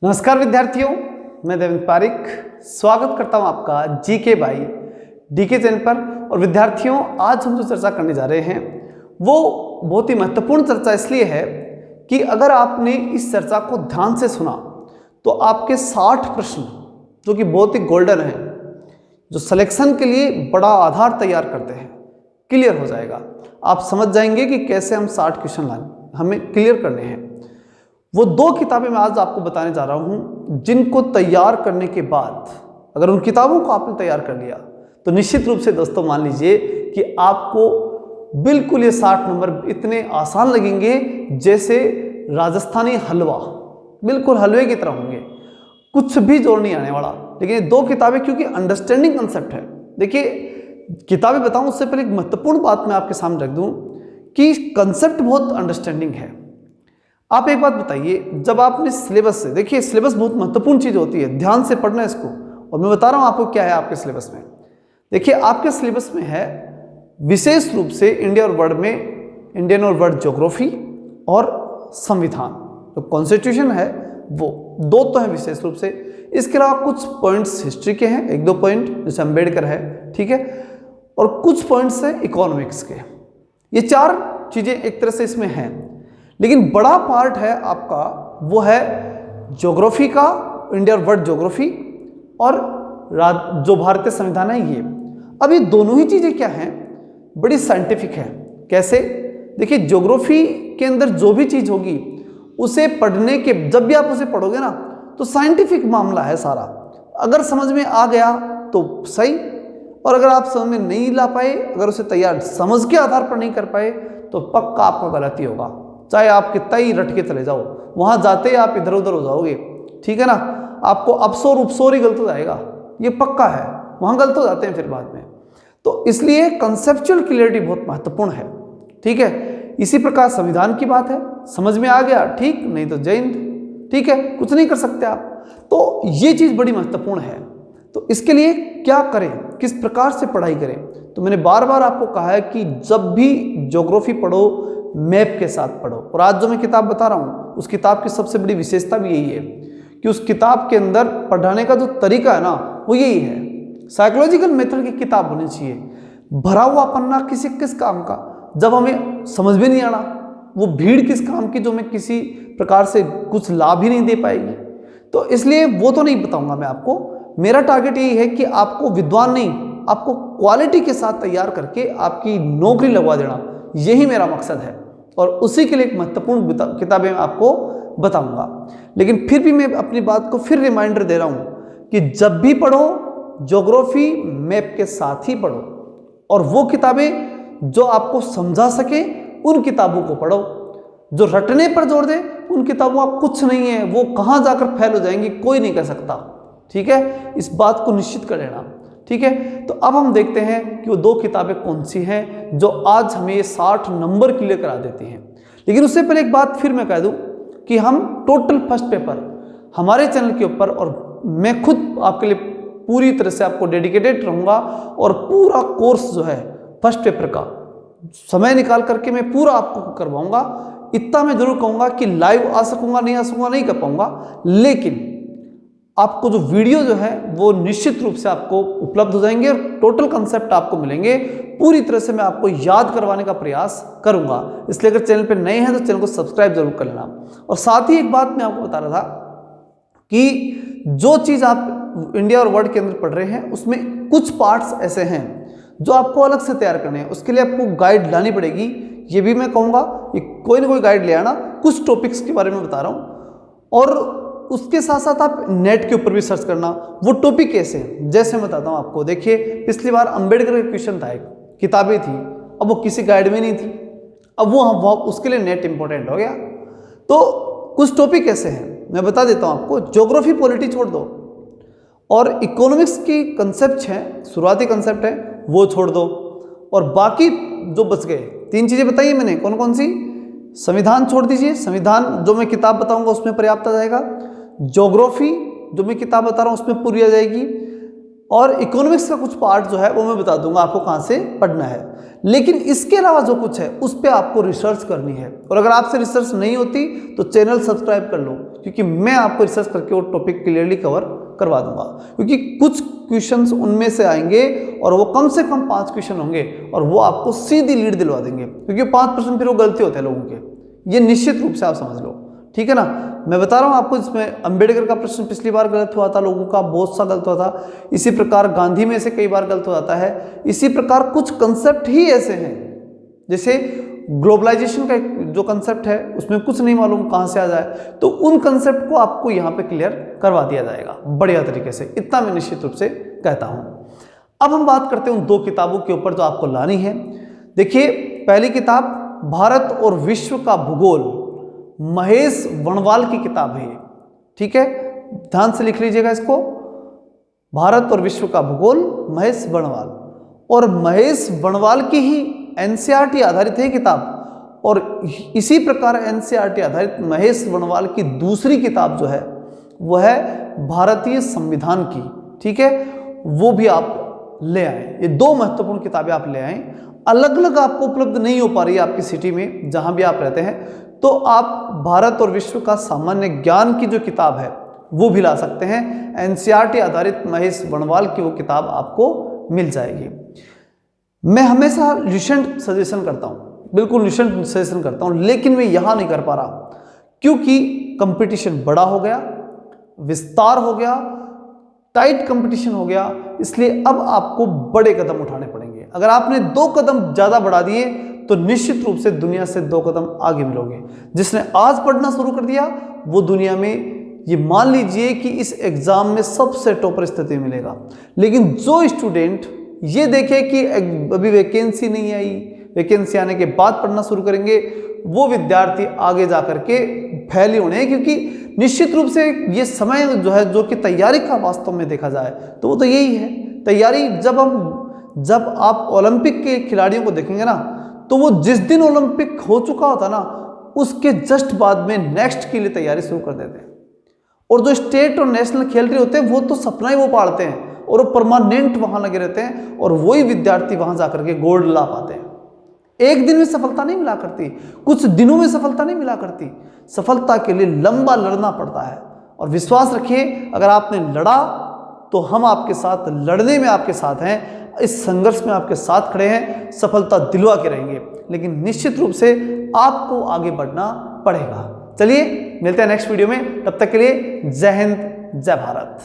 नमस्कार विद्यार्थियों, मैं देवेंद्र पारिक स्वागत करता हूं आपका जीके बाई डीके चैनल पर। और विद्यार्थियों, आज हम जो चर्चा करने जा रहे हैं वो बहुत ही महत्वपूर्ण चर्चा इसलिए है कि अगर आपने इस चर्चा को ध्यान से सुना तो आपके 60 प्रश्न जो कि बहुत ही गोल्डन हैं, जो सिलेक्शन के लिए बड़ा आधार तैयार करते हैं, क्लियर हो जाएगा। आप समझ जाएंगे कि कैसे हम 60 क्वेश्चन हमें क्लियर करने हैं। वो दो किताबें मैं आज आपको बताने जा रहा हूं जिनको तैयार करने के बाद अगर उन किताबों को आपने तैयार कर लिया तो निश्चित रूप से दोस्तों मान लीजिए कि आपको बिल्कुल ये 60 नंबर इतने आसान लगेंगे जैसे राजस्थानी हलवा, बिल्कुल हलवे की तरह होंगे, कुछ भी जोड़ नहीं आने वाला। लेकिन ये दो किताबें क्योंकि अंडरस्टैंडिंग कंसेप्ट है। देखिए, किताबें बताऊं उससे पहले एक महत्वपूर्ण बात मैं आपके सामने रख दूं कि कंसेप्ट बहुत अंडरस्टैंडिंग है। आप एक बात बताइए, जब आपने सिलेबस से, देखिए सिलेबस बहुत महत्वपूर्ण चीज होती है, ध्यान से पढ़ना है इसको। और मैं बता रहा हूं आपको क्या है आपके सिलेबस में। देखिए, आपके सिलेबस में है विशेष रूप से इंडिया और वर्ल्ड में इंडियन और वर्ल्ड ज्योग्राफी और संविधान, जो कॉन्स्टिट्यूशन है वो दो तो है विशेष रूप से। इसके अलावा कुछ पॉइंट्स हिस्ट्री के हैं, एक दो पॉइंट जैसे अम्बेडकर है, ठीक है, और कुछ पॉइंट्स है इकोनॉमिक्स के। ये चार चीजें एक तरह से इसमें हैं। लेकिन बड़ा पार्ट है आपका वो है ज्योग्राफी का, इंडिया और वर्ल्ड ज्योग्राफी, और जो भारतीय संविधान है ये। अब ये दोनों ही चीजें क्या हैं, बड़ी साइंटिफिक है। कैसे? देखिए, ज्योग्राफी के अंदर जो भी चीज होगी उसे पढ़ने के, जब भी आप उसे पढ़ोगे ना तो साइंटिफिक मामला है सारा। अगर समझ में आ गया तो सही, और अगर आप समझ में नहीं ला पाए, अगर उसे तैयार समझ के आधार पर नहीं कर पाए तो पक्का आपका गलती होगा। चाहे आप कितना ही रट के चले जाओ, वहां जाते ही आप इधर उधर हो जाओगे, ठीक है ना। आपको अपसोर उपसोर ही गलत हो जाएगा, ये पक्का है, वहां गलत हो जाते हैं फिर बाद में। तो इसलिए कंसेप्चुअल क्लियरिटी बहुत महत्वपूर्ण है, ठीक है। इसी प्रकार संविधान की बात है, समझ में आ गया ठीक, नहीं तो जय हिंद, ठीक है, कुछ नहीं कर सकते आप। तो ये चीज बड़ी महत्वपूर्ण है। तो इसके लिए क्या करें, किस प्रकार से पढ़ाई करें? तो मैंने बार बार आपको कहा है कि जब भी ज्योग्राफी पढ़ो मैप के साथ पढ़ो। और आज जो मैं किताब बता रहा हूं उस किताब की सबसे बड़ी विशेषता भी यही है कि उस किताब के अंदर पढ़ाने का जो तरीका है ना वो यही है, साइकोलॉजिकल मेथड की किताब होनी चाहिए। भरा हुआ पन्ना किस काम का, जब हमें समझ भी नहीं आना, वो भीड़ किस काम की जो हमें किसी प्रकार से कुछ लाभ ही नहीं दे पाएगी। तो इसलिए वो तो नहीं बताऊंगा मैं आपको। मेरा टारगेट यही है कि आपको विद्वान नहीं, आपको क्वालिटी के साथ तैयार करके आपकी नौकरी लगवा देना, यही मेरा मकसद है। और उसी के लिए एक महत्वपूर्ण किताबें मैं आपको बताऊंगा। लेकिन फिर भी मैं अपनी बात को फिर रिमाइंडर दे रहा हूं कि जब भी पढ़ो ज्योग्राफी मैप के साथ ही पढ़ो, और वो किताबें जो आपको समझा सके उन किताबों को पढ़ो। जो रटने पर जोर दे उन किताबों का कुछ नहीं है, वो कहां जाकर फैल हो जाएंगी कोई नहीं कह सकता, ठीक है। इस बात को निश्चित कर लेना, ठीक है। तो अब हम देखते हैं कि वो दो किताबें कौन सी हैं जो आज हमें 60 नंबर क्लियर करा देती हैं। लेकिन उससे पहले एक बात फिर मैं कह दूं कि हम टोटल फर्स्ट पेपर हमारे चैनल के ऊपर, और मैं खुद आपके लिए पूरी तरह से आपको डेडिकेटेड रहूंगा, और पूरा कोर्स जो है फर्स्ट पेपर का समय निकाल करके मैं पूरा आपको करवाऊंगा। इतना मैं जरूर कहूंगा कि लाइव आ सकूंगा नहीं कर पाऊंगा, लेकिन आपको जो वीडियो जो है वो निश्चित रूप से आपको उपलब्ध हो जाएंगे और टोटल कंसेप्ट आपको मिलेंगे। पूरी तरह से मैं आपको याद करवाने का प्रयास करूंगा। इसलिए अगर चैनल पे नए हैं तो चैनल को सब्सक्राइब जरूर कर लेना। और साथ ही एक बात मैं आपको बता रहा था कि जो चीज़ आप इंडिया और वर्ल्ड के अंदर पढ़ रहे हैं उसमें कुछ पार्ट्स ऐसे हैं जो आपको अलग से तैयार करने हैं। उसके लिए आपको गाइड लानी पड़ेगी, ये भी मैं कहूँगा कि कोई ना कोई गाइड ले आना। कुछ टॉपिक्स के बारे में बता रहा हूँ, और उसके साथ साथ आप नेट के ऊपर भी सर्च करना वो टॉपिक कैसे हैं। जैसे मैं बताता हूँ आपको, देखिए पिछली बार अंबेडकर का क्वेश्चन था, एक किताबें थी, अब वो किसी गाइड में नहीं थी, अब वो उसके लिए नेट इंपॉर्टेंट हो गया। तो कुछ टॉपिक ऐसे हैं मैं बता देता हूँ आपको। ज्योग्राफी पॉलिटी छोड़ दो, और इकोनॉमिक्स की कंसेप्ट हैं, शुरुआती कंसेप्ट है वो छोड़ दो, और बाकी जो बच गए 3 चीजें बताइए मैंने, कौन कौन सी? संविधान छोड़ दीजिए, संविधान जो मैं किताब बताऊंगा उसमें पर्याप्त आ जाएगा। ज्योग्राफी जो मैं किताब बता रहा हूं उसमें पूरी आ जाएगी, और इकोनॉमिक्स का कुछ पार्ट जो है वो मैं बता दूंगा आपको कहां से पढ़ना है। लेकिन इसके अलावा जो कुछ है उस पर आपको रिसर्च करनी है, और अगर आपसे रिसर्च नहीं होती तो चैनल सब्सक्राइब कर लो, क्योंकि मैं आपको रिसर्च करके वो टॉपिक क्लियरली कवर करवा दूंगा, क्योंकि कुछ क्वेश्चंस उनमें से आएंगे और वो कम से कम 5 क्वेश्चन होंगे और वो आपको सीधी लीड दिलवा देंगे, क्योंकि 5% फिर वो गलती होते हैं लोगों के, ये निश्चित रूप से आप समझ लो, ठीक है ना। मैं बता रहा हूँ आपको, इसमें अंबेडकर का प्रश्न पिछली बार गलत हुआ था लोगों का, बहुत सा गलत हुआ था, इसी प्रकार गांधी में से कई बार गलत हो जाता है, इसी प्रकार कुछ कंसेप्ट ही ऐसे हैं, जैसे ग्लोबलाइजेशन का जो कंसेप्ट है उसमें कुछ नहीं मालूम कहाँ से आ जाए, तो उन कंसेप्ट को आपको यहाँ पे क्लियर करवा दिया जाएगा बढ़िया तरीके से, इतना मैं निश्चित रूप से कहता हूँ। अब हम बात करते हैं उन 2 किताबों के ऊपर जो आपको लानी है। देखिए, पहली किताब भारत और विश्व का भूगोल, महेश वनवाल की किताब है ये, ठीक है, ध्यान से लिख लीजिएगा इसको, भारत और विश्व का भूगोल, महेश वनवाल। और महेश वनवाल की ही एनसीईआरटी आधारित है किताब, और इसी प्रकार एनसीईआरटी आधारित महेश वनवाल की दूसरी किताब जो है वो है भारतीय संविधान की, ठीक है, वो भी आप ले आए। ये 2 महत्वपूर्ण किताबें आप ले आए, अलग अलग आपको उपलब्ध नहीं हो पा रही है आपकी सिटी में जहां भी आप रहते हैं, तो आप भारत और विश्व का सामान्य ज्ञान की जो किताब है वो भी ला सकते हैं। एनसीईआरटी आधारित महेश वनवाल की वो किताब आपको मिल जाएगी। मैं हमेशा रिसेंट सजेशन करता हूँ, बिल्कुल रिसेंट सजेशन करता हूँ, लेकिन मैं यहाँ नहीं कर पा रहा क्योंकि कंपटीशन बड़ा हो गया, विस्तार हो गया, टाइट कंपटीशन हो गया, इसलिए अब आपको बड़े कदम उठाने पड़ेंगे। अगर आपने 2 कदम ज़्यादा बढ़ा दिए तो निश्चित रूप से दुनिया से 2 कदम आगे मिलोगे। जिसने आज पढ़ना शुरू कर दिया वो दुनिया में, ये मान लीजिए कि इस एग्जाम में सबसे टॉपर स्थिति मिलेगा। लेकिन जो स्टूडेंट ये देखे कि अभी वैकेंसी नहीं आई, वैकेंसी आने के बाद पढ़ना शुरू करेंगे, वो विद्यार्थी आगे जा करके फेल ही होने हैं, क्योंकि निश्चित रूप से ये समय जो है, जो कि तैयारी का वास्तव में देखा जाए तो वो तो यही है तैयारी। जब आप ओलंपिक के खिलाड़ियों को देखेंगे ना, तो वो जिस दिन ओलंपिक हो चुका होता ना, उसके जस्ट बाद में नेक्स्ट के लिए तैयारी शुरू कर देते हैं। और जो स्टेट और नेशनल खेल रहे होते हैं वो तो सपना ही वो पालते हैं और वो परमानेंट वहां लगे रहते हैं, और वही विद्यार्थी वहां जाकर के गोल्ड ला पाते हैं। एक दिन में सफलता नहीं मिला करती, कुछ दिनों में सफलता नहीं मिला करती, सफलता के लिए लंबा लड़ना पड़ता है। और विश्वास रखिए, अगर आपने लड़ा तो हम आपके साथ, लड़ने में आपके साथ हैं, इस संघर्ष में आपके साथ खड़े हैं, सफलता दिलवा के रहेंगे। लेकिन निश्चित रूप से आपको आगे बढ़ना पड़ेगा। चलिए मिलते हैं नेक्स्ट वीडियो में, तब तक के लिए जय हिंद, जय भारत।